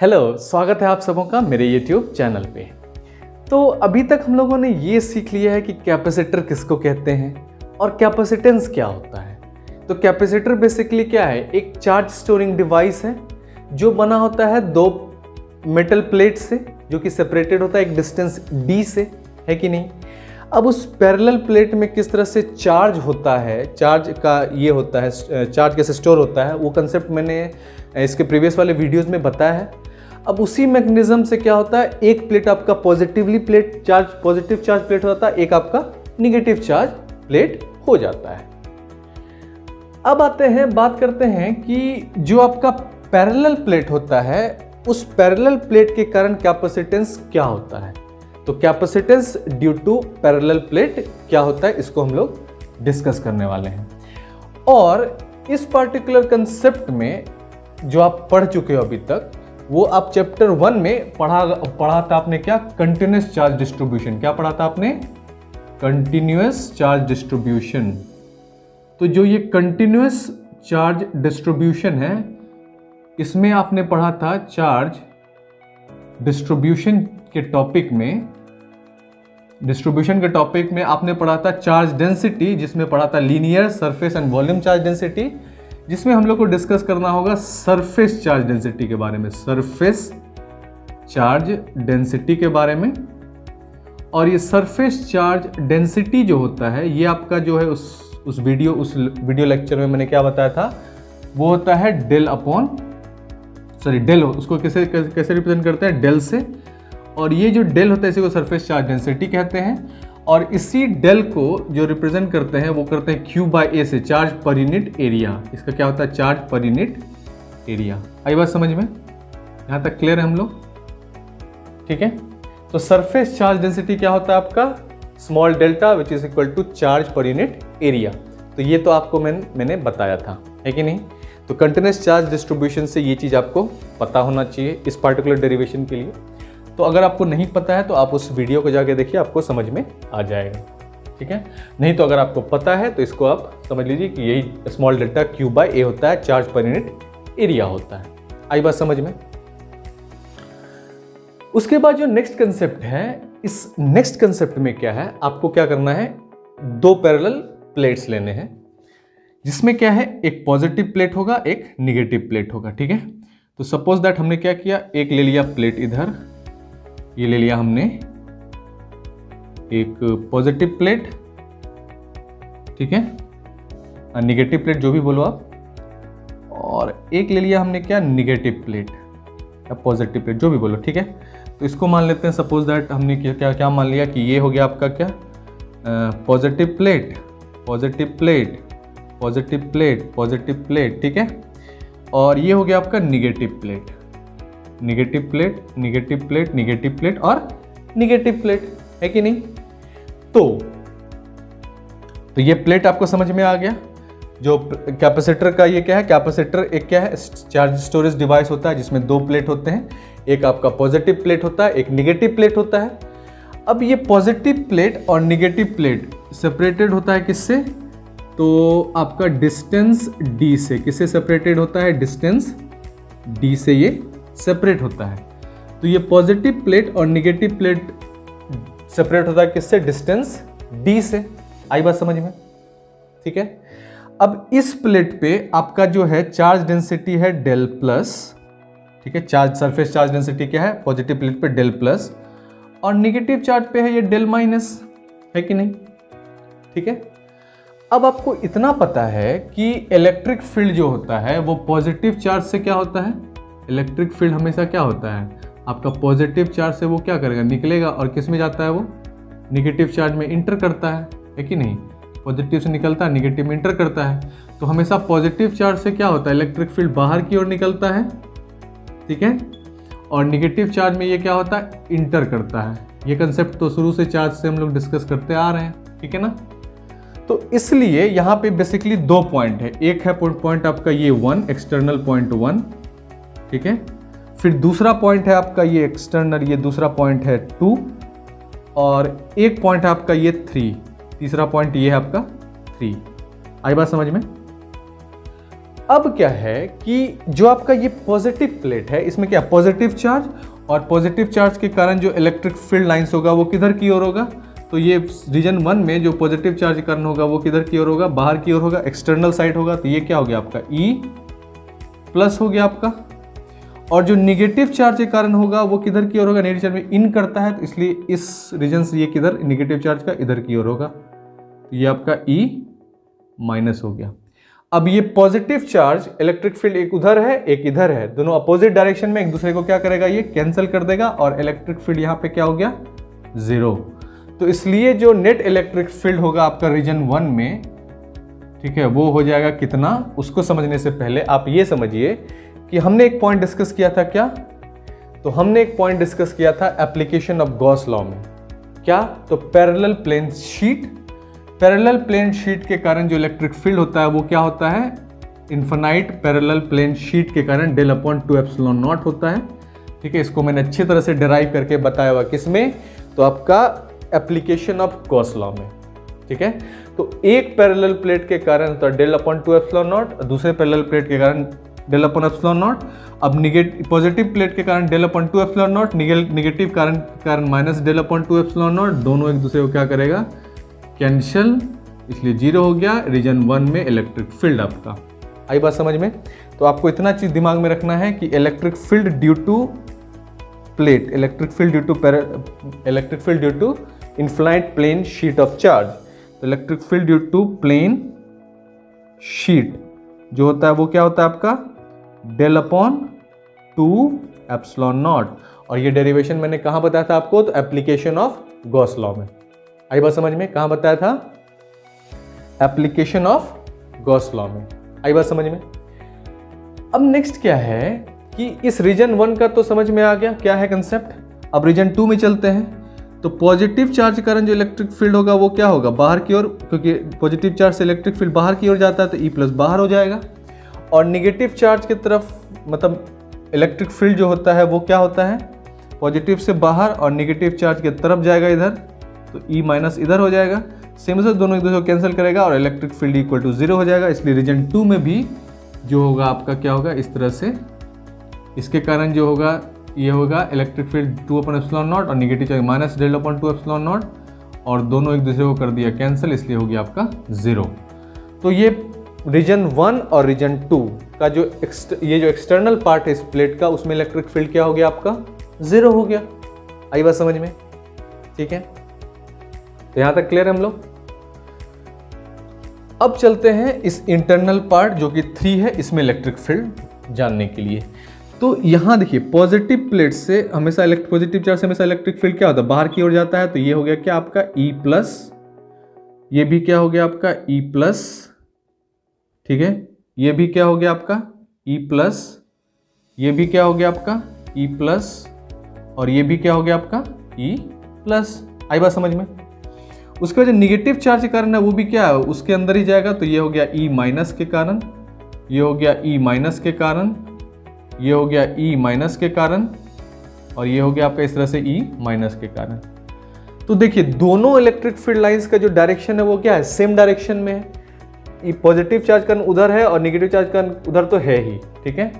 Hello, स्वागत है आप सबों का मेरे YouTube चैनल पे। तो अभी तक हम लोगों ने ये सीख लिया है कि कैपेसिटर किसको कहते हैं और कैपेसिटेंस क्या होता है। तो कैपेसिटर बेसिकली क्या है? एक चार्ज स्टोरिंग डिवाइस है जो बना होता है दो मेटल प्लेट से, जो कि सेपरेटेड होता है एक डिस्टेंस d से, है कि नहीं। अब उस पैरेलल प्लेट में किस तरह से चार्ज होता है, चार्ज का ये होता है, चार्ज कैसे स्टोर होता है, वो कंसेप्ट मैंने इसके प्रीवियस वाले वीडियोस में बताया है। अब उसी मैकेनिज्म से क्या होता है, एक प्लेट आपका पॉजिटिव चार्ज प्लेट होता है, एक आपका निगेटिव चार्ज प्लेट हो जाता है। अब बात करते हैं कि जो आपका पैरेलल प्लेट होता है, उस पैरेलल प्लेट के कारण कैपेसिटेंस क्या होता है। तो capacitance due to parallel plate क्या होता है, इसको हम लोग डिस्कस करने वाले हैं। और इस पार्टिकुलर कंसेप्ट में जो आप पढ़ चुके हो अभी तक, वो आप चैप्टर 1 में पढ़ा था आपने क्या? Continuous charge distribution. क्या पढ़ा था आपने? Continuous charge distribution. तो जो ये कंटिन्यूअस चार्ज डिस्ट्रीब्यूशन है, इसमें आपने पढ़ा था चार्ज डिस्ट्रीब्यूशन के टॉपिक में आपने पढ़ा था चार्ज डेंसिटी, जिसमें पढ़ा था linear, surface and volume charge density, जिसमें हम लोग को डिस्कस करना होगा सरफेस चार्ज डेंसिटी के बारे में, सरफेस चार्ज डेंसिटी के बारे में। और ये सरफेस चार्ज डेंसिटी जो होता है, ये आपका जो है उस वीडियो लेक्चर में मैंने क्या बताया था, वो होता है डेल, उसको कैसे रिप्रेजेंट करते हैं? डेल से। और ये जो डेल होता है इसी को सरफेस चार्ज डेंसिटी कहते हैं। और इसी डेल को जो रिप्रेजेंट करते हैं वो करते हैं Q/A से, चार्ज पर यूनिट एरिया। इसका क्या होता है? Charge per unit area. आई बात समझ में? यहाँ तक क्लियर है हम लोग? ठीक है। तो सरफेस चार्ज डेंसिटी क्या होता है आपका? Small delta which is equal to charge per unit area. तो ये तो आपको मैंने बताया था, है कि नहीं। तो कंटिन्यूअस चार्ज डिस्ट्रीब्यूशन से ये चीज़ आपको पता होना चाहिए इस पार्टिकुलर डेरिवेशन के लिए। तो अगर आपको नहीं पता है तो आप उस वीडियो को जाके देखिए, आपको समझ में आ जाएगा, ठीक है। नहीं तो अगर आपको पता है तो इसको आप समझ लीजिए कि यही स्मॉल डेल्टा Q/A होता है, चार्ज पर यूनिट एरिया होता है। आई बात समझ में? उसके बाद जो नेक्स्ट कंसेप्ट है, इस नेक्स्ट कंसेप्ट में क्या है, आपको क्या करना है, दो पैरेलल प्लेट्स लेने हैं, जिसमें क्या है, एक पॉजिटिव प्लेट होगा, एक निगेटिव प्लेट होगा, ठीक है। तो सपोज दैट हमने क्या किया, एक ले लिया प्लेट इधर, ये ले लिया हमने एक पॉजिटिव प्लेट, ठीक है, निगेटिव प्लेट जो भी बोलो आप, और एक ले लिया हमने क्या, निगेटिव प्लेट या पॉजिटिव प्लेट जो भी बोलो, ठीक है। तो इसको मान लेते हैं, सपोज दैट हमने क्या मान लिया कि ये हो गया आपका क्या, पॉजिटिव प्लेट, ठीक है। और ये हो गया आपका निगेटिव प्लेट और निगेटिव प्लेट, है कि नहीं। तो ये प्लेट आपको समझ में आ गया। जो कैपेसिटर का ये क्या है, कैपेसिटर एक क्या है, चार्ज स्टोरेज डिवाइस होता है जिसमें दो प्लेट होते हैं, एक आपका पॉजिटिव प्लेट होता है, एक निगेटिव प्लेट होता है। अब ये पॉजिटिव प्लेट और निगेटिव प्लेट सेपरेटेड होता है किससे? तो आपका डिस्टेंस d से। किससे सेपरेटेड होता है? डिस्टेंस d से ये सेपरेट होता है। तो ये पॉजिटिव प्लेट और निगेटिव प्लेट सेपरेट होता है किससे? डिस्टेंस d से। आई बात समझ में? ठीक है। अब इस प्लेट पे आपका जो है चार्ज डेंसिटी है डेल प्लस, ठीक है। सरफेस चार्ज डेंसिटी क्या है? पॉजिटिव प्लेट पे डेल प्लस, और निगेटिव चार्ज पे है ये डेल माइनस, है कि नहीं, ठीक है। अब आपको इतना पता है कि इलेक्ट्रिक फील्ड जो होता है वो पॉजिटिव चार्ज से क्या होता है, इलेक्ट्रिक फील्ड हमेशा क्या होता है आपका, पॉजिटिव चार्ज से वो क्या करेगा, निकलेगा, और किस में जाता है, वो निगेटिव चार्ज में इंटर करता है कि नहीं। पॉजिटिव से निकलता है, निगेटिव में इंटर करता है। तो हमेशा पॉजिटिव चार्ज से क्या होता है, इलेक्ट्रिक फील्ड बाहर की ओर निकलता है, ठीक है। और निगेटिव चार्ज में ये क्या होता है, इंटर करता है। ये कंसेप्ट तो शुरू से चार्ज से हम लोग डिस्कस करते आ रहे हैं, ठीक है ना। तो इसलिए यहाँ पे बेसिकली दो पॉइंट है, एक है पॉइंट आपका ये 1, एक्सटर्नल पॉइंट 1, ठीक है। फिर दूसरा पॉइंट है आपका ये एक्सटर्नल, ये दूसरा पॉइंट है 2, और एक पॉइंट है आपका ये 3, तीसरा पॉइंट ये है आपका 3। आई बात समझ में? अब क्या है कि जो आपका ये पॉजिटिव प्लेट है, इसमें क्या पॉजिटिव चार्ज, और पॉजिटिव चार्ज के कारण जो इलेक्ट्रिक फील्ड लाइंस होगा वो किधर की ओर होगा, तो ये रीजन 1 में जो पॉजिटिव चार्ज के कारण होगा वो किधर की ओर होगा, बाहर की ओर होगा, एक्सटर्नल साइड होगा। तो ये क्या हो गया आपका E प्लस हो गया आपका। और जो निगेटिव चार्ज के कारण होगा वो किधर की ओर होगा, नेगेटिव चार्ज में इन करता है, तो इसलिए इस रीजन से ये किधर निगेटिव चार्ज का इधर की ओर होगा, तो ये आपका E माइनस हो गया। अब ये पॉजिटिव चार्ज इलेक्ट्रिक फील्ड एक उधर है एक इधर है, दोनों अपोजिट डायरेक्शन में एक दूसरे को क्या करेगा, ये कैंसिल कर देगा, और इलेक्ट्रिक फील्ड यहाँ पे क्या हो गया 0। तो इसलिए जो नेट इलेक्ट्रिक फील्ड होगा आपका रीजन 1 में, ठीक है, वो हो जाएगा कितना। उसको समझने से पहले आप ये समझिए कि हमने एक पॉइंट डिस्कस किया था क्या, तो हमने एक पॉइंट डिस्कस किया था एप्लीकेशन ऑफ गॉस लॉ में, क्या, तो parallel plane sheet, parallel plane sheet के कारण जो इलेक्ट्रिक फील्ड होता है वो क्या होता है, इन्फिनाइट पैरेलल प्लेन शीट के कारण डेल अपॉन 2 एप्सिलॉन नॉट होता है। ठीक है, इसको मैंने अच्छी तरह से डिराइव करके बताया हुआ किसमें, तो आपका एप्लीकेशन ऑफ गॉस लॉ में। ठीक है, तो एक पैरेलल प्लेट के कारण तो डेल अपॉन 2 एप्सिलॉन नॉट, दूसरे पैरेलल प्लेट के कारण डेल अपॉन एप्सिलॉन नॉट। अब पॉजिटिव प्लेट के कारण del upon 2 epsilon naught, negative कारण minus del upon 2 epsilon naught, दोनों एक दूसरे को क्या करेगा, कैंसिल, इसलिए 0 हो गया। रीजन 1 में इलेक्ट्रिक फील्ड आपका, आई बात समझ में। तो आपको इतना चीज दिमाग में रखना है कि electric field due to plate, electric field due to infinite plane sheet of charge, तो electric field due to plane sheet जो होता है वो क्या होता है आपका, डेल अपॉन 2 एप्सिलॉन नॉट। और ये डेरिवेशन मैंने कहाँ बताया था आपको, तो एप्लीकेशन ऑफ गॉस लॉ में, आई बात समझ में, कहाँ बताया था, एप्लीकेशन ऑफ गॉस लॉ में, आई बात समझ में। अब नेक्स्ट क्या है कि इस रीजन 1 का तो समझ में आ गया क्या है कंसेप्ट। अब रीजन 2 में चलते हैं, तो पॉजिटिव चार्ज के कारण जो इलेक्ट्रिक फील्ड होगा वो क्या होगा, बाहर की ओर, क्योंकि पॉजिटिव चार्ज से इलेक्ट्रिक फील्ड बाहर की ओर जाता है तो E प्लस बाहर हो जाएगा। और निगेटिव चार्ज की तरफ मतलब इलेक्ट्रिक फील्ड जो होता है वो क्या होता है, पॉजिटिव से बाहर और निगेटिव चार्ज की तरफ जाएगा इधर, तो E माइनस इधर हो जाएगा। सेम से दोनों एक दूसरे को कैंसिल करेगा और इलेक्ट्रिक फील्ड इक्वल टू 0 हो जाएगा। इसलिए रीजन 2 में भी जो होगा आपका क्या होगा, इस तरह से, इसके कारण जो होगा ये होगा electric field 2 upon epsilon naught और negative charge minus del upon 2 epsilon naught, और दोनों एक दूसरे को कर दिया कैंसिल, इसलिए हो गया आपका 0। तो ये रीजन 1 और रीजन 2 का जो ये जो एक्सटर्नल पार्ट है इस प्लेट का, उसमें इलेक्ट्रिक फील्ड क्या हो गया आपका, 0 हो गया। आई बात समझ में, ठीक है, तो यहां तक क्लियर है हम लोग। अब चलते हैं इस इंटरनल पार्ट जो कि 3 है, इसमें इलेक्ट्रिक फील्ड जानने के लिए। तो यहां देखिए पॉजिटिव प्लेट से हमेशा पॉजिटिव चार्ज से हमेशा इलेक्ट्रिक फील्ड क्या होता है, बाहर की ओर जाता है, तो ये हो गया क्या आपका E प्लस, ये भी क्या हो गया आपका E प्लस, ठीक है, ये भी क्या हो गया आपका E प्लस, ये भी क्या हो गया आपका E प्लस, और ये भी क्या हो गया आपका E प्लस। आई बात समझ में। उसके वजह निगेटिव चार्ज के कारण है वो भी क्या है, उसके अंदर ही जाएगा, तो ये हो गया E माइनस के कारण, ये हो गया E माइनस के कारण, ये हो गया E माइनस के कारण, और ये हो गया आपका इस तरह से E माइनस के कारण। तो देखिए दोनों इलेक्ट्रिक फील्ड लाइंस का जो डायरेक्शन है वो क्या है, सेम डायरेक्शन में है। पॉजिटिव चार्ज का उधर है और निगेटिव चार्ज का उधर तो है ही, ठीक है।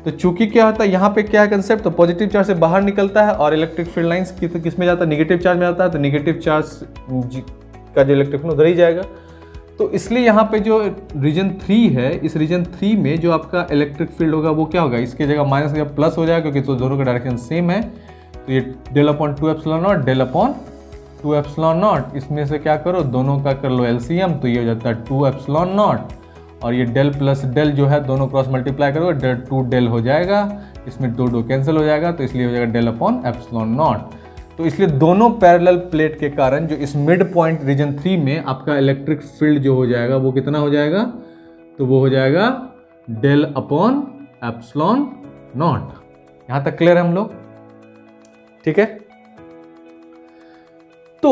तो चूंकि क्या होता है यहाँ पे क्या है कंसेप्ट, तो पॉजिटिव चार्ज से बाहर निकलता है और इलेक्ट्रिक फील्ड लाइंस किस में जाता है, निगेटिव चार्ज में आता है, तो निगेटिव चार्ज का जो इलेक्ट्रिक फील्ड उधर ही जाएगा। तो इसलिए यहाँ पे जो रीजन 3 है, इस रीजन 3 में जो आपका इलेक्ट्रिक फील्ड होगा वो क्या होगा, इसकी जगह माइनस की जगह प्लस हो जाएगा, क्योंकि तो दोनों का डायरेक्शन सेम है। तो ये del upon 2 epsilon naught, del upon 2 epsilon naught, इसमें से क्या करो, दोनों का कर लो एलसीएम, तो ये हो जाता है 2 एप्सिलॉन नॉट, और ये डेल प्लस डेल जो है दोनों क्रॉस मल्टीप्लाई करोगे 2 डेल हो जाएगा, इसमें 2 कैंसिल हो जाएगा, तो इसलिए हो जाएगा डेल अपॉन एप्सिलॉन नॉट। तो इसलिए दोनों पैरेलल प्लेट के कारण जो इस मिड पॉइंट रीजन 3 में आपका इलेक्ट्रिक फील्ड जो हो जाएगा वो कितना हो जाएगा, तो वो हो जाएगा डेल अपॉन एप्सिलॉन नॉट। यहां तक क्लियर है हम लोग, ठीक है। तो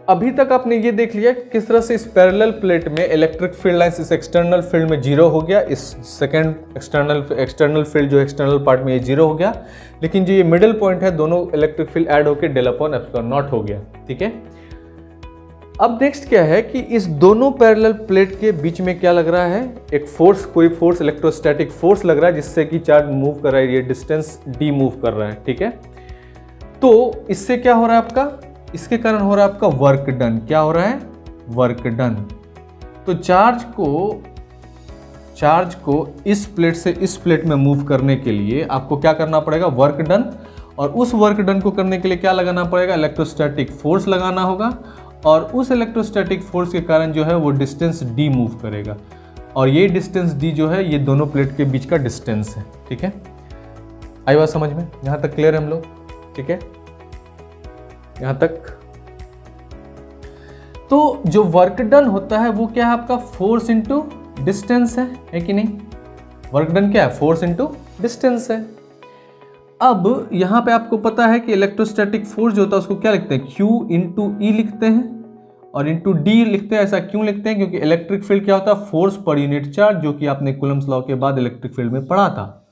अभी तक आपने ये देख लिया किस तरह से इस पैरेलल प्लेट में इलेक्ट्रिक फील्ड लाइंस इस एक्सटर्नल फील्ड में 0 हो गया, इस सेकंड एक्सटर्नल फील्ड जो एक्सटर्नल पार्ट में ये 0 हो गया, लेकिन जो ये मिडिल पॉइंट है दोनों इलेक्ट्रिक फील्ड ऐड होकर डेल अपॉन एप्सिलॉन नॉट हो गया, ठीक है। अब नेक्स्ट क्या है कि इस दोनों पैरेलल प्लेट के बीच में क्या लग रहा है, एक फोर्स, कोई फोर्स, इलेक्ट्रोस्टैटिक फोर्स लग रहा है जिससे कि चार्ज मूव कर रहा है, ये डिस्टेंस डी मूव कर रहा है, ठीक है। तो इससे क्या हो रहा है आपका, इसके कारण हो रहा है आपका वर्क डन। क्या हो रहा है, वर्क डन। तो चार्ज को इस प्लेट से इस प्लेट में मूव करने के लिए आपको क्या करना पड़ेगा, वर्क डन। और उस वर्क डन को करने के लिए क्या लगाना पड़ेगा, इलेक्ट्रोस्टैटिक फोर्स लगाना होगा। और उस इलेक्ट्रोस्टैटिक फोर्स के कारण जो है वो डिस्टेंस डी मूव करेगा। और ये डिस्टेंस डी जो है ये दोनों प्लेट के बीच का डिस्टेंस है, ठीक है। आई बात समझ में, यहां तक क्लियर है हम लोग, ठीक है, यहां तक। तो जो वर्क डन होता है वो क्या है आपका, फोर्स इंटू डिस्टेंस है कि नहीं। वर्क डन क्या है, फोर्स इंटू डिस्टेंस है। अब यहां पे आपको पता है कि इलेक्ट्रोस्टैटिक फोर्स जो होता है उसको क्या लिखते हैं, Q इंटू ई लिखते हैं और इंटू डी लिखते हैं। ऐसा क्यों लिखते हैं, क्योंकि इलेक्ट्रिक फील्ड क्या होता है, फोर्स पर यूनिट चार्ज, जो कि आपने कूलम्स लॉ के बाद इलेक्ट्रिक फील्ड में पढ़ा था।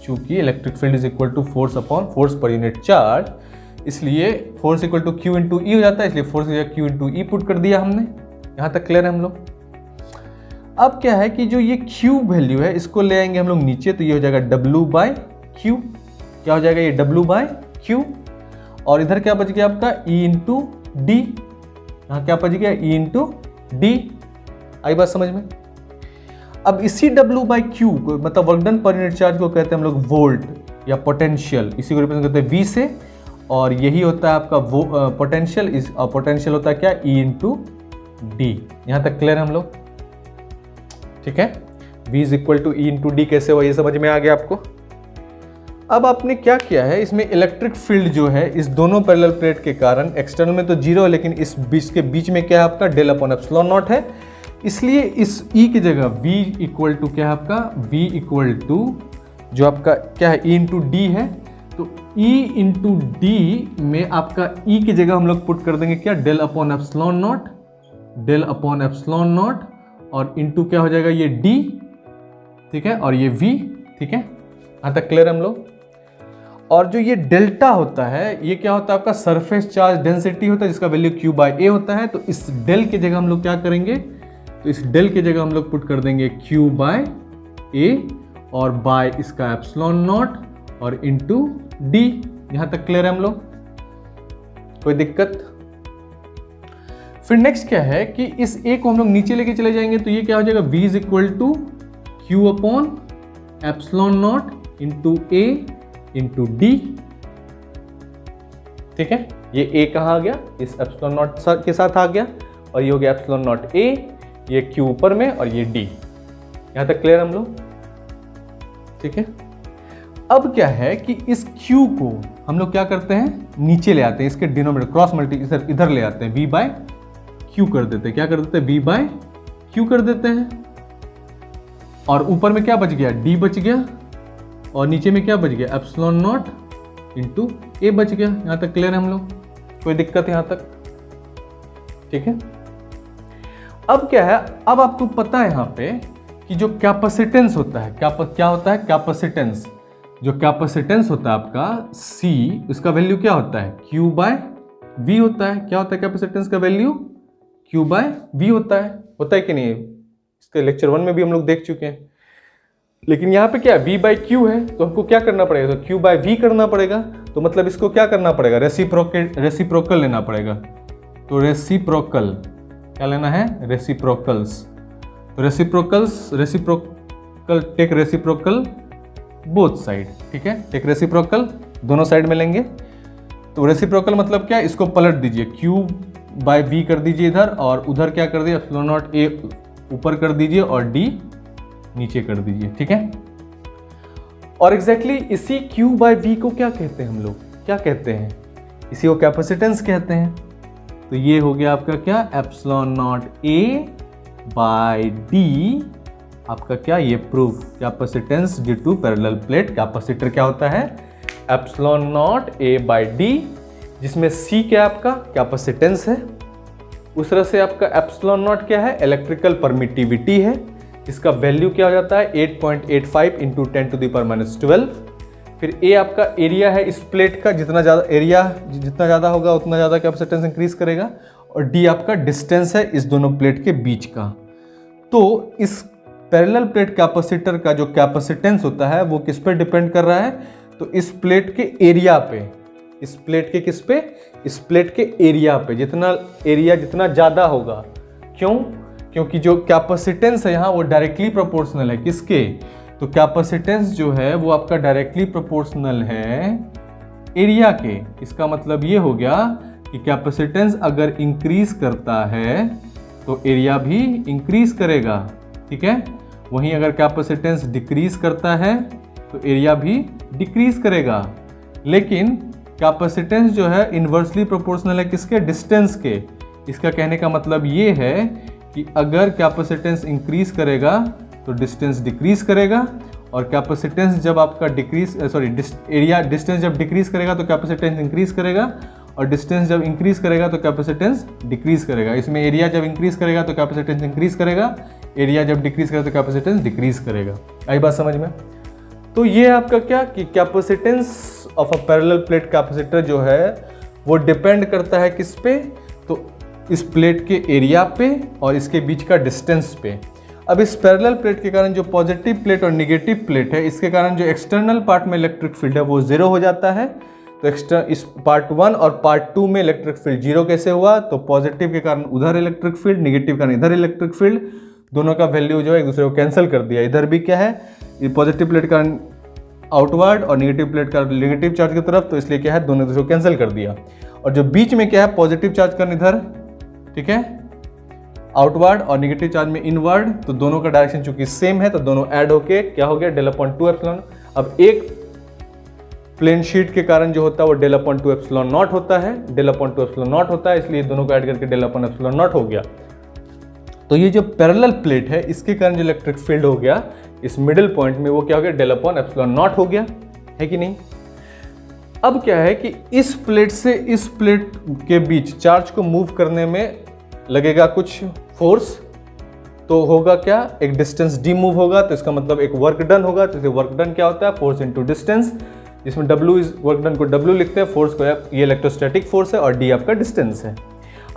चूंकि electric field is equal to force upon force पर यूनिट चार्ज, इसलिए force equal to Q into E हो जाता है, इसलिए force Q into E put कर दिया हमने। यहां तक क्लियर है हम लोग। अब क्या है कि जो ये Q वैल्यू है इसको ले आएंगे हम लोग नीचे, तो ये हो जाएगा W बाय Q। क्या हो जाएगा, ये W बाय Q। और इधर क्या बच गया आपका, E इंटू डी। यहां क्या बच गया, E इंटू डी। आई बात समझ में। अब इसी W बाई Q को, मतलब वर्क डन पर यूनिट चार्ज को कहते हैं हम लोग वोल्ट या पोटेंशियल, इसी को रिप्रेजेंट करते हैं V से। और यही होता है आपका पोटेंशियल, और पोटेंशियल होता है क्या, E इंटू डी। यहां तक क्लियर है हम लोग, ठीक है। V is equal to E into D कैसे हुआ ये समझ में आ गया आपको। अब आपने क्या किया है, इसमें इलेक्ट्रिक फील्ड जो है इस दोनों पैरेलल प्लेट के कारण एक्सटर्नल में तो जीरो है, लेकिन इस बीच के बीच में क्या है आपका, डेल अपॉन एप्सिलॉन नॉट है। इसलिए इस E की जगह V इक्वल टू क्या है आपका, V इक्वल टू जो आपका क्या है, E इंटू डी है। तो E इंटू डी में आपका E की जगह हम लोग पुट कर देंगे क्या, del upon epsilon naught, del upon epsilon naught, और इंटू क्या हो जाएगा ये D, ठीक है, और ये V, ठीक है। यहां तक क्लियर हम लोग। और जो ये डेल्टा होता है ये क्या होता है आपका, सरफेस चार्ज डेंसिटी होता है जिसका वैल्यू Q बाई ए होता है। तो इस डेल की जगह हम लोग क्या करेंगे, तो इस डेल की जगह हम लोग पुट कर देंगे Q बाय ए और बाय इसका एप्सिलॉन नॉट और इंटू डी। यहां तक क्लियर है हम लोग, कोई दिक्कत। फिर नेक्स्ट क्या है कि इस ए को हम लोग नीचे लेके चले जाएंगे, तो ये क्या हो जाएगा, V is equal to Q upon epsilon naught into A into D, ठीक है। ये ए कहाँ आ गया, इस एप्सिलॉन नॉट के साथ आ गया, और ये हो गया एप्सिलॉन नॉट ए, ये Q ऊपर में और ये D। यहां तक क्लियर हम लोग, ठीक है। अब क्या है कि इस Q को हम लोग क्या करते हैं, नीचे ले आते हैं, इसके डिनोमिनेटर क्रॉस मल्टी इधर ले आते हैं, V बाय Q कर देते हैं। क्या कर देते हैं, V बाय Q कर देते हैं। और ऊपर में क्या बच गया, D बच गया, और नीचे में क्या बच गया, एप्सिलॉन नॉट इंटू ए बच गया। यहां तक क्लियर है हम लोग, कोई दिक्कत यहां तक, ठीक है। अब क्या है, अब आपको पता है यहां पे कि जो कैपेसिटेंस होता है, क्या होता है कैपेसिटेंस, जो कैपेसिटेंस होता है आपका C, उसका वैल्यू क्या होता है, Q बाय V होता है। क्या होता है कैपेसिटेंस का वैल्यू, Q बाय V होता है कि नहीं, इसके लेक्चर 1 में भी हम लोग देख चुके हैं। लेकिन यहाँ पे क्या V बाई Q है, तो हमको क्या करना पड़ेगा, तो Q बाई V करना पड़ेगा। तो मतलब इसको क्या करना पड़ेगा, रेसिप्रोकल लेना पड़ेगा। तो रेसिप्रोकल क्या लेना है, रेसिप्रोकल्स। तो reciprocal take reciprocal both side, ठीक है, टेक रेसिप्रोकल दोनों साइड में लेंगे। तो रेसिप्रोकल मतलब क्या, इसको पलट दीजिए, Q बाई V कर दीजिए इधर, और उधर क्या कर दिए, एप्सिलॉन नॉट ए ऊपर कर दीजिए और D नीचे कर दीजिए, ठीक है। और एग्जैक्टली इसी Q बाई V को क्या कहते हैं हम लोग, क्या कहते हैं, इसी को कैपेसिटेंस कहते हैं। तो ये हो गया आपका क्या, epsilon naught A by D, आपका क्या, ये proof, capacitance due to parallel plate. Capacitor क्या होता है, epsilon naught A by D, जिसमें C क्या आपका कैपेसिटेंस है, उस तरह से आपका एप्सिलॉन नॉट क्या है, इलेक्ट्रिकल परमिटिविटी है, इसका वैल्यू क्या हो जाता है 8.85 into 10 to the power minus 12। फिर ए आपका एरिया है इस प्लेट का, जितना ज़्यादा एरिया जितना ज़्यादा होगा उतना ज़्यादा कैपेसिटेंस इंक्रीज करेगा। और d आपका डिस्टेंस है इस दोनों प्लेट के बीच का। तो इस पैरेलल प्लेट कैपेसिटर का जो कैपेसिटेंस होता है वो किस पर डिपेंड कर रहा है, तो इस प्लेट के एरिया पे, इस प्लेट के किस पे, इस प्लेट के एरिया पे। जितना एरिया जितना ज़्यादा होगा, क्यों, क्योंकि जो कैपेसिटेंस है यहाँ वो डायरेक्टली प्रोपोर्शनल है किसके, तो कैपेसिटेंस जो है वो आपका डायरेक्टली प्रोपोर्शनल है एरिया के। इसका मतलब ये हो गया कि कैपेसिटेंस अगर इंक्रीज करता है तो एरिया भी इंक्रीज करेगा, ठीक है। वहीं अगर कैपेसिटेंस डिक्रीज करता है तो एरिया भी डिक्रीज करेगा। लेकिन कैपेसिटेंस जो है इन्वर्सली प्रोपोर्शनल है किसके, डिस्टेंस के। इसका कहने का मतलब ये है कि अगर कैपेसिटेंस इंक्रीज करेगा तो डिस्टेंस डिक्रीज करेगा, और कैपेसिटेंस जब आपका एरिया डिस्टेंस जब डिक्रीज करेगा तो कैपेसिटेंस इंक्रीज करेगा, और डिस्टेंस जब इंक्रीज करेगा तो कैपेसिटेंस डिक्रीज करेगा। इसमें एरिया जब इंक्रीज करेगा तो कैपेसिटेंस इंक्रीज करेगा, एरिया जब डिक्रीज करेगा तो कैपेसिटेंस डिक्रीज करेगा। आई बात समझ में। तो ये आपका क्या कि capacitance of a parallel plate capacitor जो है वो डिपेंड करता है किस पे, तो इस प्लेट के एरिया पे और इसके बीच का डिस्टेंस पे। अब इस पैरेलल प्लेट के कारण जो पॉजिटिव प्लेट और नेगेटिव प्लेट है, इसके कारण जो एक्सटर्नल पार्ट में इलेक्ट्रिक फील्ड है वो जीरो हो जाता है। तो इस पार्ट 1 और पार्ट 2 में इलेक्ट्रिक फील्ड जीरो कैसे हुआ, तो पॉजिटिव के कारण उधर इलेक्ट्रिक फील्ड, नेगेटिव के कारण इधर इलेक्ट्रिक फील्ड, दोनों का वैल्यू जो है एक दूसरे को कैंसिल कर दिया। इधर भी क्या है, ये पॉजिटिव प्लेट का आउटवर्ड और नेगेटिव प्लेट का नेगेटिव चार्ज की तरफ, तो इसलिए क्या है दोनों दूसरे को कैंसिल कर दिया। और जो बीच में क्या है, पॉजिटिव चार्ज का इधर, ठीक है, आउटवर्ड और नेगेटिव चार्ज में इनवर्ड, तो दोनों का डायरेक्शन चूंकि सेम है तो दोनों ऐड होके क्या हो गया, डेल अपॉन 2 एप्सिलॉन। अब एक प्लेन शीट के कारण जो होता है वो डेल अपॉन 2 एप्सिलॉन नॉट होता है, डेल अपॉन 2 एप्सिलॉन नॉट होता है, इसलिए दोनों को ऐड करके डेल अपॉन एप्सिलॉन नॉट हो गया। तो ये जो पैरेलल प्लेट है इसके कारण जो इलेक्ट्रिक फील्ड हो गया इस मिडिल पॉइंट में, वो क्या हो गया, डेल अपॉन एप्सिलॉन नॉट हो गया, है कि नहीं। अब क्या है कि इस प्लेट से इस प्लेट के बीच चार्ज को मूव करने में लगेगा कुछ फोर्स, तो होगा क्या, एक डिस्टेंस डी मूव होगा, तो इसका मतलब एक वर्क डन होगा। तो वर्क डन क्या होता है, फोर्स इनटू डिस्टेंस, जिसमें W इस वर्क डन को W लिखते हैं, फोर्स को ये इलेक्ट्रोस्टैटिक फोर्स है और D आपका डिस्टेंस है।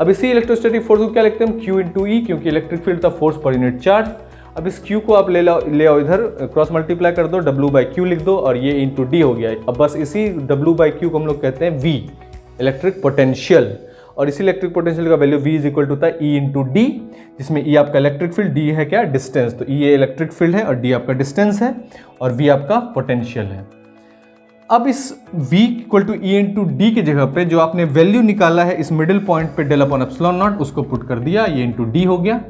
अब इसी इलेक्ट्रोस्टैटिक फोर्स को क्या लिखते हैं हम, Q इंटू E, क्योंकि इलेक्ट्रिक फील्ड था फोर्स पर यूनिट चार्ज। अब इस Q को आप ले आओ इधर, क्रॉस मल्टीप्लाई कर दो, W बाई Q लिख दो और ये इंटू D हो गया। अब बस इसी W बाई Q को हम लोग कहते हैं V, इलेक्ट्रिक पोटेंशियल, और इसी इलेक्ट्रिक पोटेंशियल का value V is equal to होता है E इंटू D, जिसमें E आपका इलेक्ट्रिक फील्ड, D है क्या, डिस्टेंस, तो E ये इलेक्ट्रिक फील्ड है और D आपका डिस्टेंस है और V आपका पोटेंशियल है। अब इस V equal to E into D की जगह पे जो आपने वैल्यू निकाला है इस मिडिल पॉइंट पे डेल अपॉन एप्सिलॉन नॉट, उसको पुट कर दिया, ये इंटू D हो गया।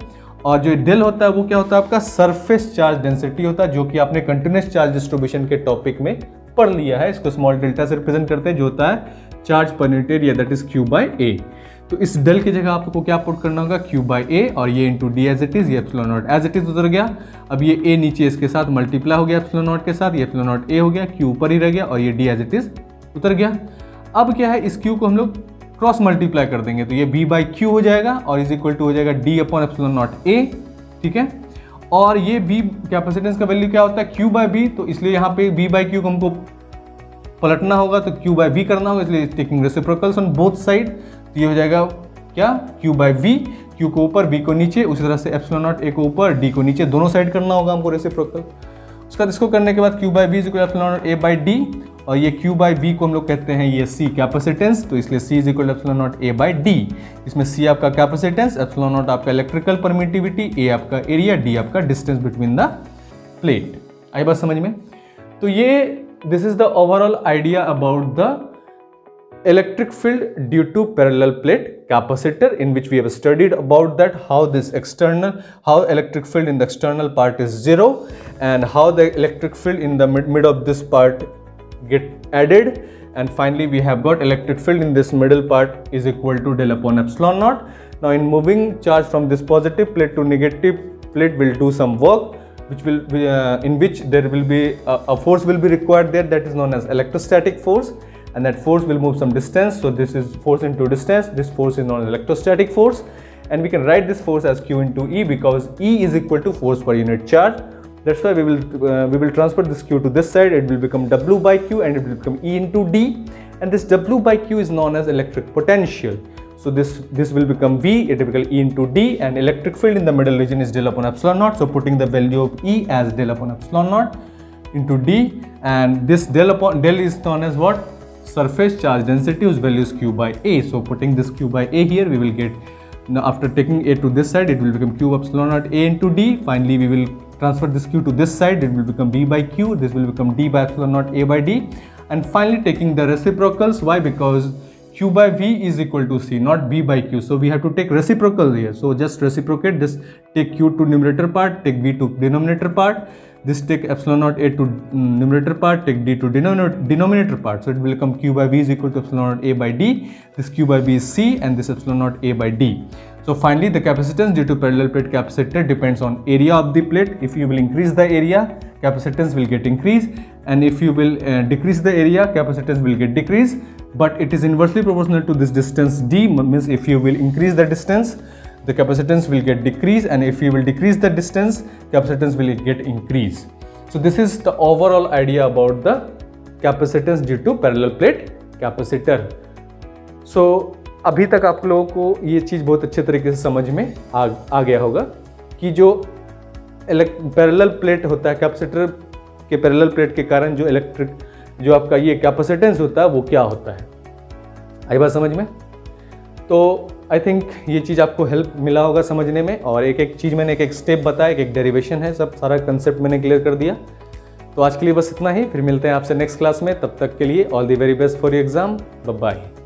और जो डेल होता है वो क्या होता है, आपका सरफेस चार्ज डेंसिटी होता है, जो कि आपने कंटिन्यूअस चार्ज डिस्ट्रीब्यूशन के टॉपिक में पढ़ लिया है। इसको स्मॉल डेल्टा से रिप्रेजेंट करते हैं, जो होता है charge per unit area, that is Q by A। तो इस डेल की जगह आपको क्या पुट करना होगा, Q बाई A, और ये into D as it is, ये epsilon naught as it is उतर गया। अब ये A नीचे इसके साथ मल्टीप्लाई हो गया एप्सिलॉन नॉट के साथ, ये एप्सिलॉन नॉट A हो गया, Q ऊपर ही रह गया और ये D एज इट इज उतर गया। अब क्या है, इस Q को हम लोग क्रॉस मल्टीप्लाई कर देंगे, तो ये B बाई Q हो जाएगा और इज इक्वल टू हो जाएगा D upon epsilon naught A, ठीक है। और ये B कैपेसिटेंस का वैल्यू क्या होता है, Q बाई B, तो इसलिए यहाँ पे B बाई Q को हमको पलटना होगा तो Q बाई B करना होगा, इसलिए taking reciprocals on both side, तो ये हो जाएगा क्या, Q बाई V, Q को ऊपर B को नीचे, उसी तरह से एप्सिलॉन नॉट A को ऊपर D को नीचे, दोनों साइड करना होगा हमको रेसिप्रोकल। उसके बाद इसको करने के बाद Q by B is equal to epsilon naught A by D, और ये Q बाई V को हम लोग कहते हैं ये C कैपेसिटेंस, तो इसलिए C is equal to epsilon naught A by D। इसमें C आपका कैपेसिटेंस, एप्सिलॉन नॉट आपका इलेक्ट्रिकल परमिटिविटी, A आपका एरिया, D आपका डिस्टेंस बिटवीन द प्लेट। आई बात समझ में। तो ये this is the overall idea about the electric field due to parallel plate capacitor, in which we have studied about that how electric field in the external part is zero and how the electric field in the mid of this part get added, and finally we have got electric field in this middle part is equal to del upon epsilon naught. Now in moving charge from this positive plate to negative plate, will do some work which will be, in which there will be a force will be required there, that is known as electrostatic force, and that force will move some distance. So this is force into distance, this force is known as electrostatic force, and we can write this force as Q into E, because E is equal to force per unit charge. That's why we will transfer this Q to this side, it will become W by Q and it will become E into D, and this W by Q is known as electric potential. So this will become V, it will become E into D, and electric field in the middle region is del upon epsilon naught. So putting the value of E as del upon epsilon naught into D, and this del is known as what? Surface charge density, whose value is Q by A. So putting this Q by A here, we will get, now after taking A to this side, it will become Q epsilon naught A into D. Finally, we will transfer this Q to this side, it will become B by Q, this will become D by epsilon naught A by D. And finally taking the reciprocals. Why? Because Q by V is equal to C, not B by Q. So we have to take reciprocal here. So just reciprocate this, take Q to numerator part, take V to denominator part. This take epsilon naught A to numerator part, take D to denominator part. So it will become Q by V is equal to epsilon naught A by D. This Q by V is C, and this epsilon naught A by D. So finally the capacitance due to parallel plate capacitor depends on area of the plate. If you will increase the area, capacitance will get increased, and if you will decrease the area, capacitance will get decreased. But it is inversely proportional to this distance D, means if you will increase the distance, the capacitance will get decreased, and if you will decrease the distance, capacitance will get increased. So this is the overall idea about the capacitance due to parallel plate capacitor. So अभी तक आप लोगों को ये चीज़ बहुत अच्छे तरीके से समझ में आ गया होगा कि जो पैरेलल प्लेट होता है, कैपेसिटर के पैरेलल प्लेट के कारण जो आपका ये कैपेसिटेंस होता है वो क्या होता है। आई बात समझ में? तो आई थिंक ये चीज़ आपको हेल्प मिला होगा समझने में, और एक एक चीज़ मैंने एक स्टेप बताया, एक डेरिवेशन है, सब सारा कंसेप्ट मैंने क्लियर कर दिया। तो आज के लिए बस इतना ही, फिर मिलते हैं आपसे नेक्स्ट क्लास में। तब तक के लिए all the very best for your exam. Bye bye.